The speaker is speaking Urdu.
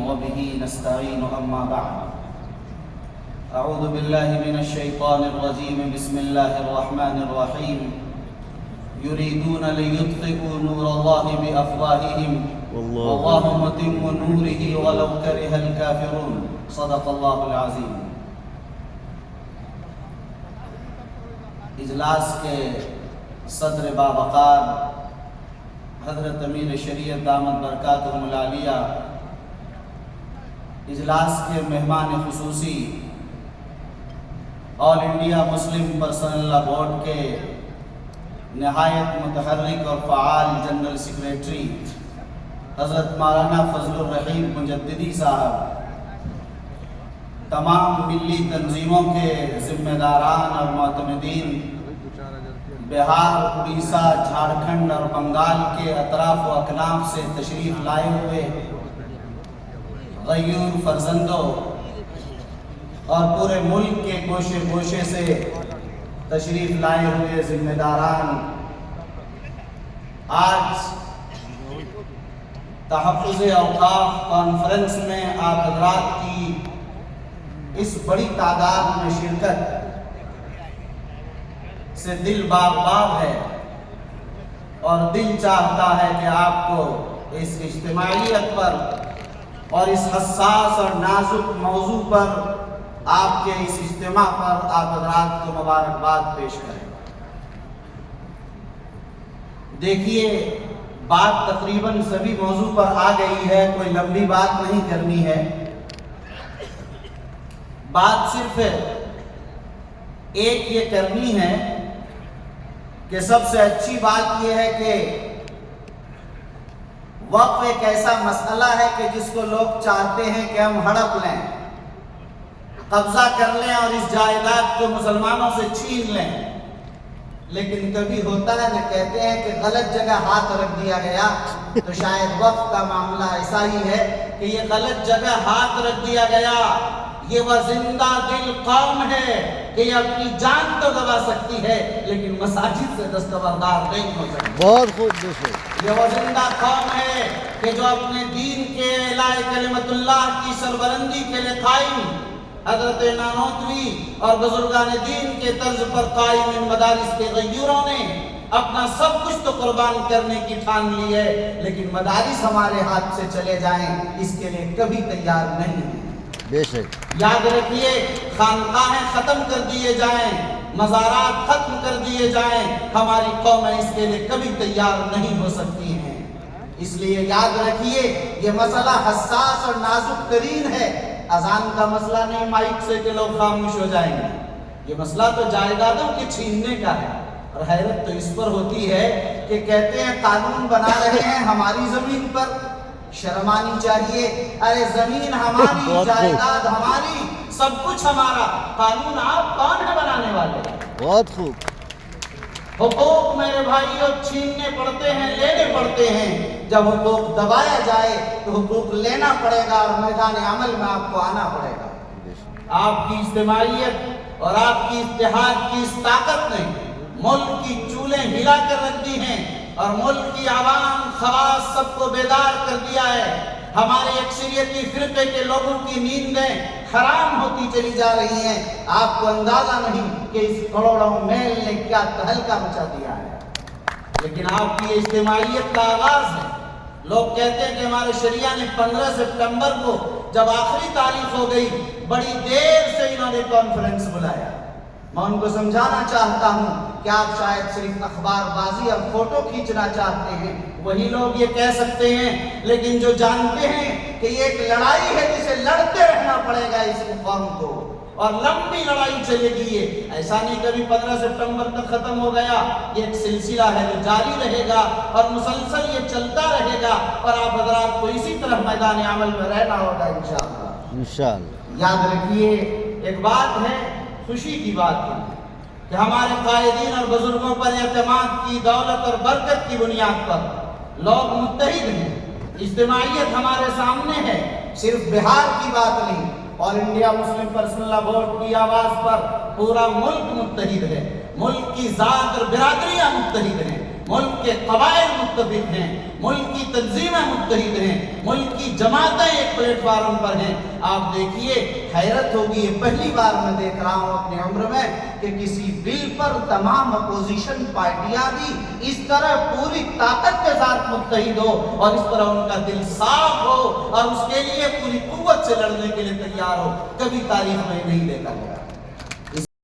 وبه نستعين أما بعد أعوذ بالله من الشيطان الرجيم بسم الله الرحمن الرحيم يريدون ليطفئوا نور الله بأفواههم والله متم نوره ولو كره الكافرون صدق الله العظيم۔ اجلاس کے صدر باوقار حضرت امیر شریعت دامت برکاتہم العالیہ، اجلاس کے مہمان خصوصی آل انڈیا مسلم پرسنل لا بورڈ کے نہایت متحرک اور فعال جنرل سیکریٹری حضرت مولانا فضل الرحیم مجددی صاحب، تمام ملی تنظیموں کے ذمہ داران اور معتمدین، بہار، اڑیسہ، جھارکھنڈ اور بنگال کے اطراف و اکناف سے تشریف لائے ہوئے غیور فرزندوں اور پورے ملک کے گوشے گوشے سے تشریف لائے ہوئے ذمہ داران، آج تحفظ اوقاف کانفرنس میں آپ حضرات کی اس بڑی تعداد میں شرکت سے دل باغ باغ ہے اور دل چاہتا ہے کہ آپ کو اس اجتماعیت پر اور اس حساس اور نازک موضوع پر، آپ کے اس اجتماع پر آپ حضرات کو مبارکباد پیش کریں۔ دیکھیے، بات تقریباً سبھی موضوع پر آ گئی ہے، کوئی لمبی بات نہیں کرنی ہے، بات صرف ایک یہ کرنی ہے کہ سب سے اچھی بات یہ ہے کہ وقف ایک ایسا مسئلہ ہے کہ جس کو لوگ چاہتے ہیں کہ ہم ہڑپ لیں، قبضہ کر لیں اور اس جائیداد کو مسلمانوں سے چھین لیں، لیکن کبھی ہوتا ہے نہ، کہتے ہیں کہ غلط جگہ ہاتھ رکھ دیا گیا، تو شاید وقف کا معاملہ ایسا ہی ہے کہ یہ غلط جگہ ہاتھ رکھ دیا گیا۔ یہ وہ زندہ دل قوم ہے کہ یہ اپنی جان تو گوا سکتی ہے لیکن مساجد سے دستبردار نہیں ہو سکتی۔ بہت خوب۔ یہ وہ زندہ قوم ہے کہ جو اپنے دین کے اعلاء کلمت اللہ کی سربلندی کے لیے قائم، حضرت نانوتوی اور بزرگان دین کے طرز پر قائم ان مدارس کے غیوروں نے اپنا سب کچھ تو قربان کرنے کی ٹھان لی ہے، لیکن مدارس ہمارے ہاتھ سے چلے جائیں اس کے لیے کبھی تیار نہیں ہیں۔ بے شک یاد رکھیے، خانقاہیں ختم کر دیے جائیں، مزارات ختم کر دیے جائیں، ہماری قومیں اس کے لیے کبھی تیار نہیں ہو سکتی ہیں۔ اس لیے یاد رکھیے، یہ مسئلہ حساس اور نازک ترین ہے۔ اذان کا مسئلہ نہیں مائک سے کہ لوگ خاموش ہو جائیں گے، یہ مسئلہ تو جائیدادوں کے چھیننے کا ہے۔ اور حیرت تو اس پر ہوتی ہے کہ کہتے ہیں قانون بنا رہے ہیں ہماری زمین پر، شرم آنی چاہیے۔ ارے زمین ہماری، جائیداد ہماری، سب کچھ ہمارا، قانون آپ کون ہے بنانے والے؟ بہت خوب۔ حقوق میرے بھائیوں چھیننے پڑتے ہیں، لینے پڑتے ہیں۔ جب حقوق دبایا جائے تو حقوق لینا پڑے گا اور میدان عمل میں آپ کو آنا پڑے گا۔ آپ کی اجتماعیت اور آپ کی اتحاد کی اس طاقت نے ملک کی چولیں ہلا کر رکھ دی ہیں اور ملک کی عوام، خواص سب کو بیدار کر دیا ہے۔ ہمارے اکثریتی فرقے کے لوگوں کی نیندیں حرام ہوتی چلی جا رہی ہیں۔ آپ کو اندازہ نہیں کہ اس کروڑوں میل نے کیا تہلکہ مچا دیا ہے، لیکن آپ کی اجتماعیت کا آغاز ہے۔ لوگ کہتے ہیں کہ ہمارے شریعہ نے 15 سپٹمبر کو جب آخری تاریخ ہو گئی، بڑی دیر سے انہوں نے کانفرنس بلایا۔ میں ان کو سمجھانا چاہتا ہوں کہ آپ شاید صرف اخبار بازی اور فوٹو کھینچنا چاہتے ہیں، وہی لوگ یہ کہہ سکتے ہیں، لیکن جو جانتے ہیں کہ یہ ایک لڑائی ہے جسے لڑتے رہنا پڑے گا اس قوم کو، اور لمبی لڑائی چلے گی۔ یہ ایسا نہیں کبھی 15 سپٹمبر تک ختم ہو گیا، یہ ایک سلسلہ ہے جو جاری رہے گا اور مسلسل یہ چلتا رہے گا، اور آپ حضرات کو اسی طرح میدان عمل میں رہنا ہوگا انشاءاللہ۔ یاد رکھیے، ایک بات ہے، خوشی کی بات ہے کہ ہمارے قائدین اور بزرگوں پر اعتماد کی دولت اور برکت کی بنیاد پر لوگ متحد ہیں، اجتماعیت ہمارے سامنے ہے۔ صرف بہار کی بات نہیں، آل انڈیا مسلم پرسنل لا بورڈ کی آواز پر پورا ملک متحد ہے، ملک کی ذات اور برادریاں متحد ہیں۔ ملک کے قبائل متفق ہیں، ملک کی تنظیمیں متحد ہیں، ملک کی جماعتیں ایک پلیٹ فارم پر ہیں۔ آپ دیکھیے حیرت ہوگی، یہ پہلی بار میں دیکھ رہا ہوں اپنی عمر میں کہ کسی بل پر تمام اپوزیشن پارٹیاں بھی اس طرح پوری طاقت کے ساتھ متحد ہو اور اس طرح ان کا دل صاف ہو اور اس کے لیے پوری قوت سے لڑنے کے لیے تیار ہو، کبھی تاریخ میں نہیں دیکھا گیا۔